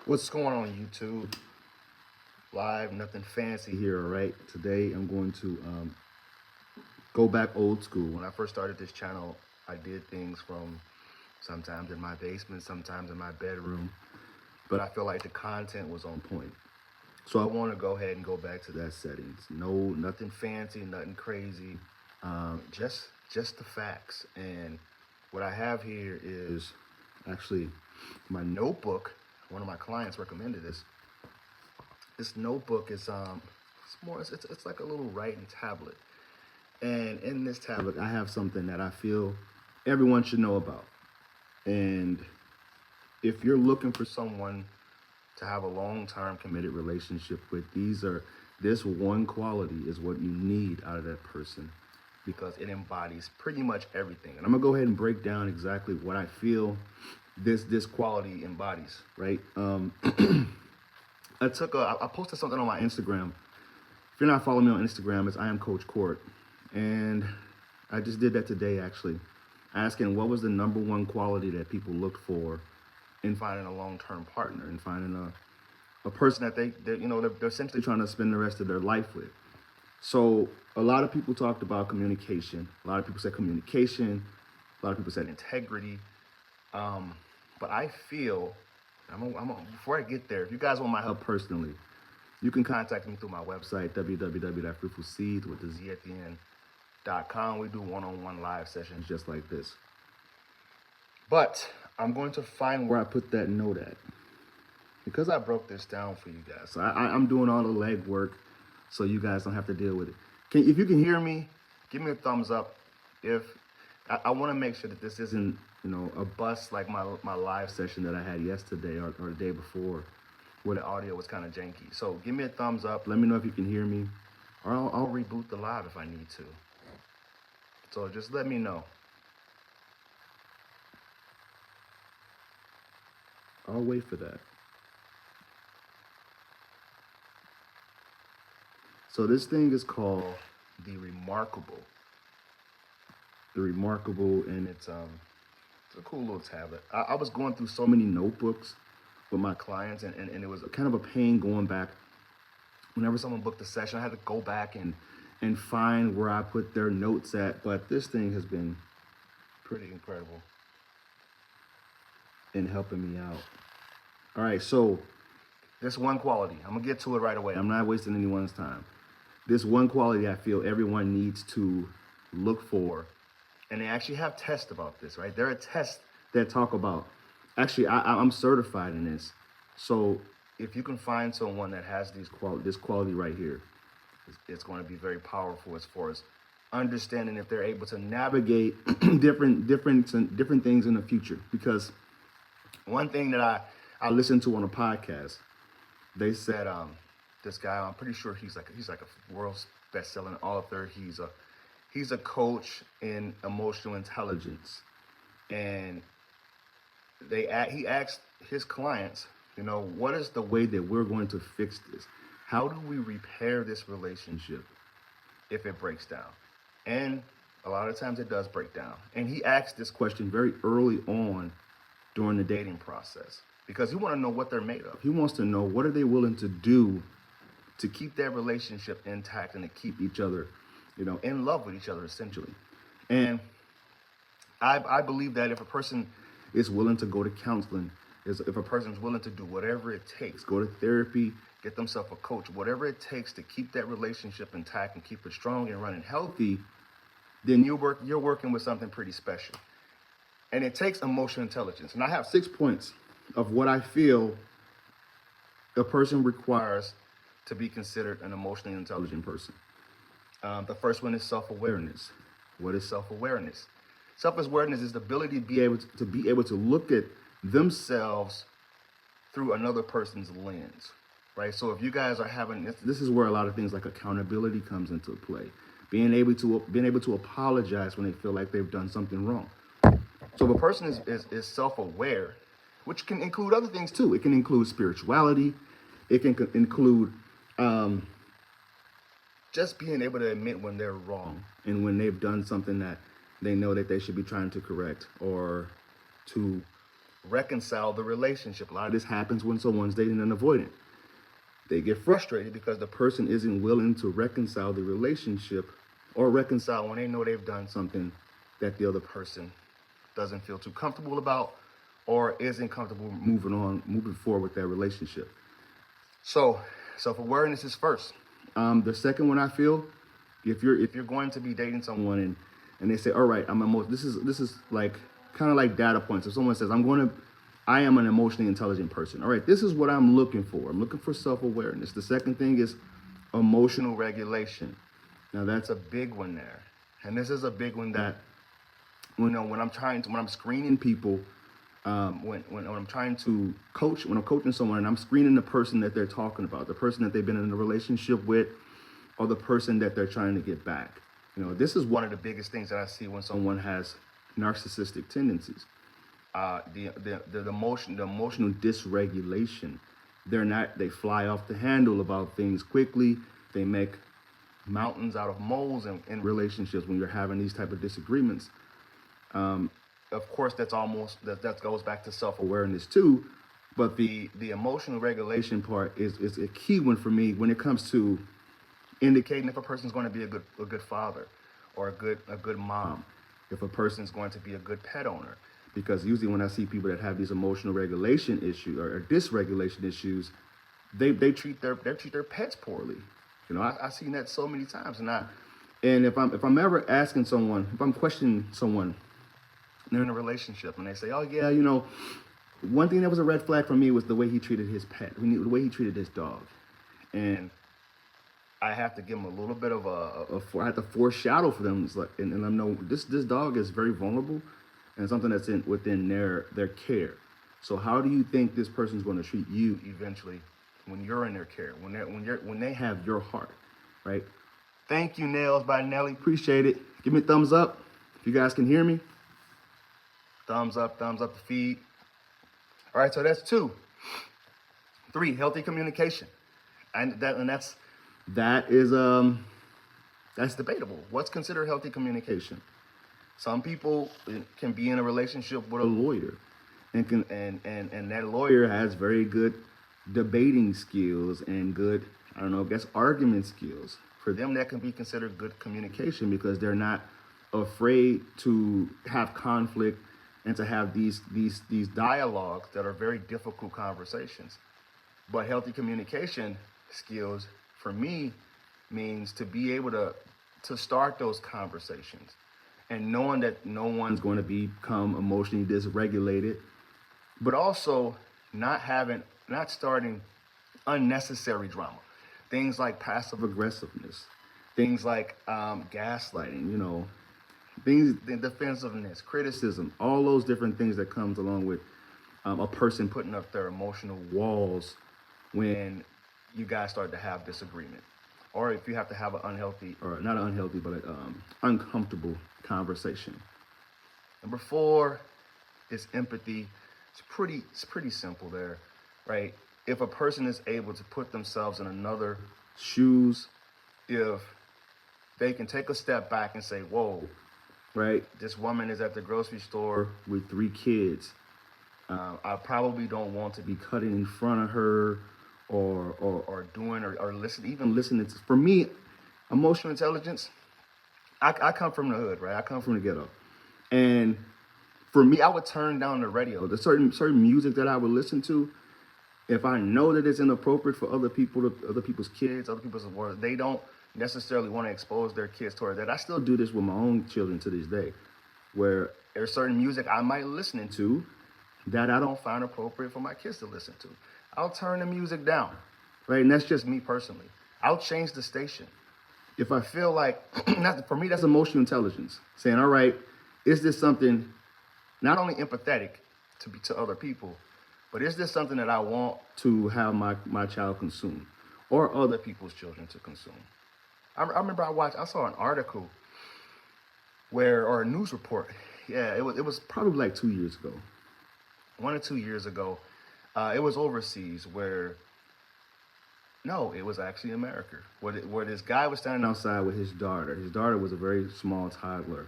What's going on YouTube? Live, nothing fancy here, all right? Today I'm going to go back old school. When I first started this channel, I did things from sometimes in my basement, sometimes in my bedroom, but I feel like the content was on point. So I want to go ahead and go back to that settings. No, nothing fancy, nothing crazy, just the facts. And what I have here is actually my notebook. One of my clients recommended this. This notebook is it's like a little writing tablet. And in this tablet, I have something that I feel everyone should know about. And if you're looking for someone to have a long-term committed relationship with, this one quality is what you need out of that person, because it embodies pretty much everything. And I'm gonna go ahead and break down exactly what I feel this quality embodies, right? I posted something on my Instagram. If you're not following me on Instagram, it's I am Coach Court. And I just did that today, actually, asking what was the number one quality that people looked for in finding a long-term partner, and finding a person that they're essentially trying to spend the rest of their life with. So a lot of people talked about communication. A lot of people said communication. A lot of people said integrity. But I feel, before I get there, if you guys want my help personally, you can contact me through my website, www.fruitfulseeds with the Z at the end.com. We do one-on-one live sessions just like this. But I'm going to find where I put that note at, because I broke this down for you guys. So I'm doing all the legwork so you guys don't have to deal with it. If you can hear me, give me a thumbs up. If I want to make sure that this isn't, a bust like my live session that I had yesterday or the day before, where the audio was kind of janky. So give me a thumbs up. Let me know if you can hear me, or I'll reboot the live if I need to. So just let me know. I'll wait for that. So this thing is called the Remarkable. The Remarkable, and it's a cool little tablet. I was going through so many notebooks with my clients, and it was kind of a pain going back. Whenever someone booked a session, I had to go back and find where I put their notes at. But this thing has been pretty incredible in helping me out. All right, so this one quality, I'm gonna get to it right away. I'm not wasting anyone's time. This one quality I feel everyone needs to look for, and they actually have tests about this, right? There are tests that talk about, actually, I'm certified in this. So if you can find someone that has this quality right here, it's going to be very powerful as far as understanding if they're able to navigate different things in the future. Because one thing that I listened to on a podcast, they said this guy, I'm pretty sure he's like a world's best-selling author. He's a coach in emotional intelligence, and he asked his clients, what is the way that we're going to fix this? How do we repair this relationship if it breaks down? And a lot of times it does break down. And he asked this question very early on during the dating process, because he wants to know what they're made of. He wants to know, what are they willing to do to keep their relationship intact and to keep each other, in love with each other, essentially. And I believe that if a person is willing to go to counseling, if a person is willing to do whatever it takes, go to therapy, get themselves a coach, whatever it takes to keep that relationship intact and keep it strong and running healthy, then you're working with something pretty special. And it takes emotional intelligence. And I have 6 points of what I feel a person requires to be considered an emotionally intelligent person. The first one is self-awareness. What is self-awareness? Self-awareness is the ability to be able to look at themselves through another person's lens, right? So if you guys are having this is where a lot of things like accountability comes into play. Being able to apologize when they feel like they've done something wrong. So if a person is self-aware, which can include other things too. It can include spirituality. It can include just being able to admit when they're wrong and when they've done something that they know that they should be trying to correct or to reconcile the relationship. A lot of this happens when someone's dating an avoidant. They get frustrated because the person isn't willing to reconcile the relationship, or reconcile when they know they've done something that the other person doesn't feel too comfortable about, or isn't comfortable moving forward with that relationship. So self-awareness is first. The second one, I feel, if you're going to be dating someone and they say, all right, this is like kind of like data points. If someone says, I am an emotionally intelligent person. All right, this is what I'm looking for. I'm looking for self-awareness. The second thing is emotional regulation. Now that's a big one there. And this is a big one that, when I'm screening people, when I'm trying to coach, when I'm coaching someone and I'm screening the person that they're talking about, the person that they've been in a relationship with, or the person that they're trying to get back. This is one of the biggest things that I see when someone has narcissistic tendencies. The emotional dysregulation. They fly off the handle about things quickly. They make mountains out of moles in relationships when you're having these type of disagreements. Of course, that goes back to self-awareness too, but the emotional regulation part is a key one for me when it comes to indicating if a person's going to be a good father, or a good mom, if a person's going to be a good pet owner. Because usually when I see people that have these emotional regulation issues or dysregulation issues, they treat their pets poorly. I've seen that so many times, and if I'm ever asking someone, if I'm questioning someone, they're in a relationship and they say, oh yeah, one thing that was a red flag for me was the way he treated his pet, the way he treated his dog, and I have to give them a little bit of I have to foreshadow for them, and I know this dog is very vulnerable, and something that's within their care. So how do you think this person's going to treat you eventually when you're in their care, when they have your heart, right? Thank you, Nails by Nelly. Appreciate it. Give me a thumbs up if you guys can hear me. Thumbs up the feed. All right, so that's 2. 3, healthy communication, and that's debatable. What's considered healthy communication? Some people can be in a relationship with a lawyer, and that lawyer has very good debating skills and good, argument skills. For them, that can be considered good communication because they're not afraid to have conflict and to have these dialogues that are very difficult conversations. But healthy communication skills, for me, means to be able to start those conversations, and knowing that no one's going to become emotionally dysregulated, but also not starting unnecessary drama. Things like passive aggressiveness, things like gaslighting, defensiveness, criticism, all those different things that comes along with a person putting up their emotional walls when you guys start to have disagreement, or if you have to have an unhealthy, or not an unhealthy, but an uncomfortable conversation. Number 4 is empathy. It's pretty simple there, right? If a person is able to put themselves in another shoes, if they can take a step back and say, whoa, right, this woman is at the grocery store with 3 kids. I probably don't want to be cutting in front of her, or doing or listening to. For me, emotional intelligence, I come from the hood, right? I come from the ghetto, and for me, I would turn down the radio. There's certain music that I would listen to if I know that it's inappropriate for other people's kids, other people's world. They don't necessarily want to expose their kids toward that. I still do this with my own children to this day, where there's certain music I might listen to that I don't find appropriate for my kids to listen to. I'll turn the music down, right? And that's just me personally. I'll change the station. If I feel like, for me, that's emotional intelligence. Saying, all right, is this something not only empathetic to other people, but is this something that I want to have my child consume, or other people's children to consume? I remember I saw an article or a news report. Yeah, it was probably like 2 years ago, 1 or 2 years ago. It was overseas it was actually America, where this guy was standing outside with his daughter. His daughter was a very small toddler.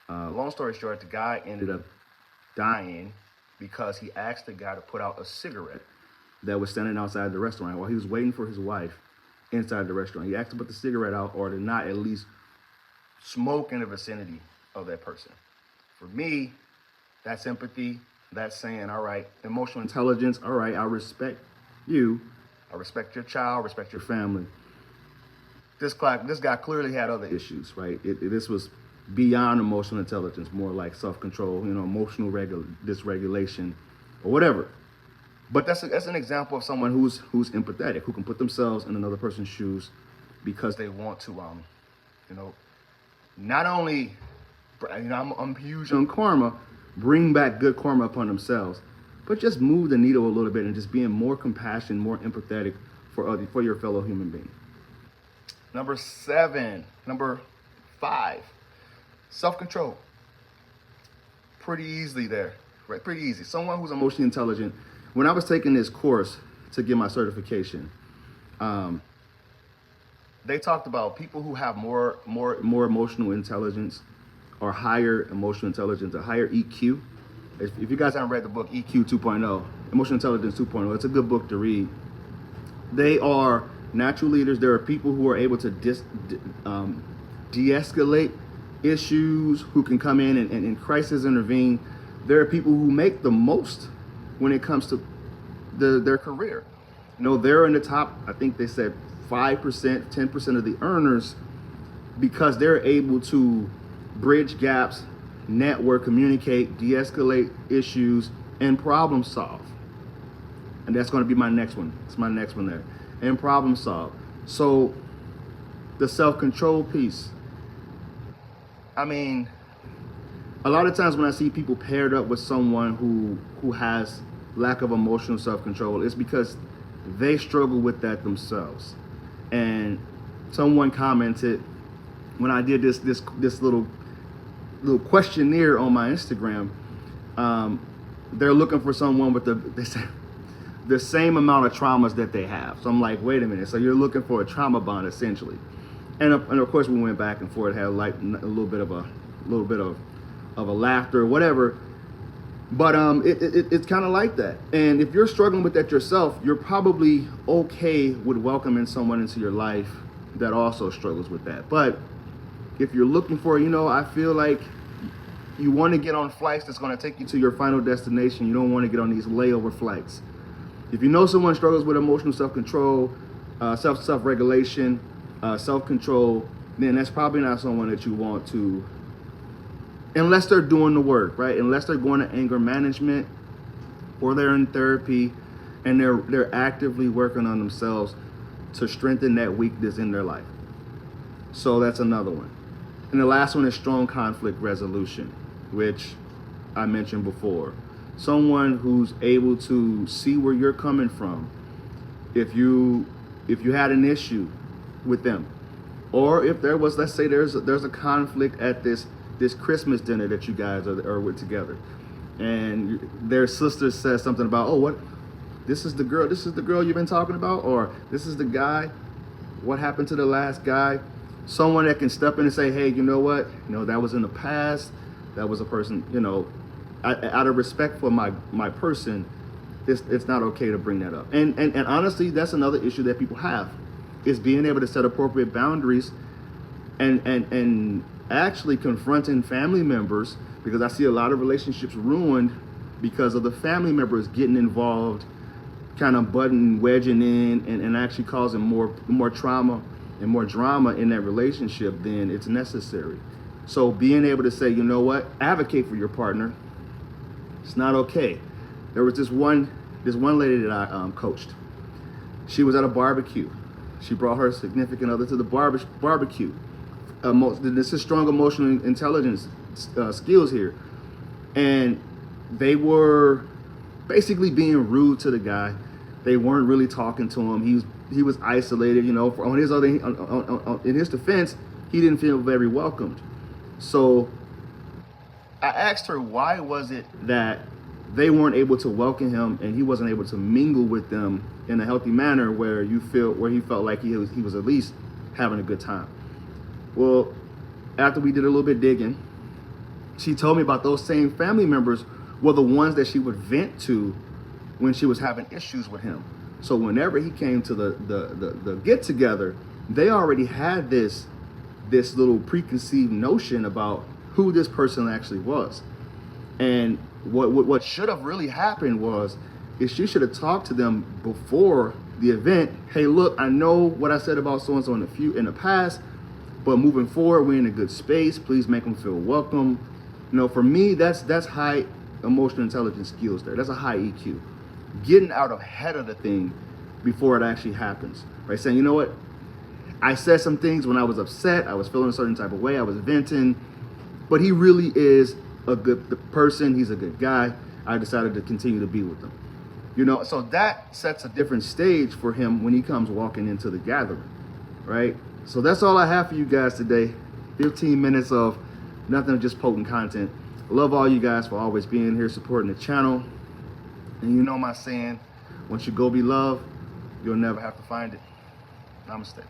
Long story short, the guy ended up dying because he asked the guy to put out a cigarette that was standing outside the restaurant while he was waiting for his wife inside the restaurant. He asked to put the cigarette out or to not at least smoke in the vicinity of that person. For me, that's empathy. That's saying, all right, emotional intelligence, all right, I respect you. I respect your child, respect your family. This guy clearly had other issues, right? This was beyond emotional intelligence, more like self-control, emotional dysregulation or whatever. But that's an example of someone who's empathetic, who can put themselves in another person's shoes because they want to, not only, I'm huge on karma, bring back good karma upon themselves, but just move the needle a little bit and just being more compassionate, more empathetic for your fellow human being. Number 5, self-control. Pretty easily there, right? Pretty easy. Someone who's emotionally intelligent. When I was taking this course to get my certification, they talked about people who have more emotional intelligence or higher emotional intelligence, a higher EQ. If you guys haven't read the book EQ 2.0, Emotional Intelligence 2.0, it's a good book to read. They are natural leaders. There are people who are able to de-escalate issues, who can come in and crisis intervene. There are people who make the most when it comes to their career. They're in the top, I think they said 5%, 10% of the earners, because they're able to bridge gaps, network, communicate, de-escalate issues, and problem solve. And that's going to be my next one. It's my next one there. And problem solve. So the self-control piece. I mean, a lot of times when I see people paired up with someone who has lack of emotional self-control, it's because they struggle with that themselves. And someone commented when I did this little questionnaire on my Instagram, they're looking for someone with the same amount of traumas that they have. So I'm like, wait a minute. So you're looking for a trauma bond essentially. And of course we went back and forth, had like a little bit of a laughter or whatever. But it's kind of like that. And if you're struggling with that yourself, you're probably okay with welcoming someone into your life that also struggles with that. But if you're looking for, I feel like you want to get on flights that's going to take you to your final destination. You don't want to get on these layover flights. If you know someone struggles with emotional self-control, self-regulation, self-control, then that's probably not someone that you want to, unless they're doing the work, right? Unless they're going to anger management or they're in therapy and they're actively working on themselves to strengthen that weakness in their life. So that's another one. And the last one is strong conflict resolution, which I mentioned before. Someone who's able to see where you're coming from. If you had an issue with them, or if there was, let's say there's a conflict at this Christmas dinner that you guys are with together, and their sister says something about, oh, what, this is the girl you've been talking about, or this is the guy, what happened to the last guy? Someone that can step in and say, hey, you know what, that was in the past, that was a person, out of respect for my person, it's not okay to bring that up. And honestly, that's another issue that people have, is being able to set appropriate boundaries and actually confronting family members, because I see a lot of relationships ruined because of the family members getting involved, kind of wedging in and actually causing more trauma and more drama in that relationship than it's necessary. So being able to say, you know what, advocate for your partner. It's not okay. There was this one lady that I coached. She was at a barbecue. She brought her significant other to the barbecue. This is strong emotional intelligence skills here. And they were basically being rude to the guy. They weren't really talking to him. He was isolated, in his defense, he didn't feel very welcomed. So I asked her, why was it that they weren't able to welcome him and he wasn't able to mingle with them in a healthy manner where he felt like he was at least having a good time? Well, after we did a little bit digging, she told me about those same family members were the ones that she would vent to when she was having issues with him. So whenever he came to the get together, they already had this little preconceived notion about who this person actually was. And what should have really happened was, is she should have talked to them before the event. Hey, look, I know what I said about so-and-so in the past, but moving forward, we're in a good space. Please make them feel welcome. You know, for me, that's high emotional intelligence skills there. That's a high EQ. Getting out ahead of the thing before it actually happens, right? Saying, you know what? I said some things when I was upset. I was feeling a certain type of way. I was venting, but he really is a good person. He's a good guy. I decided to continue to be with him. You know, so that sets a different stage for him when he comes walking into the gathering, right? So that's all I have for you guys today. 15 minutes of nothing, just potent content. I love all you guys for always being here, supporting the channel. And you know my saying, once you go be loved, you'll never have to find it. Namaste.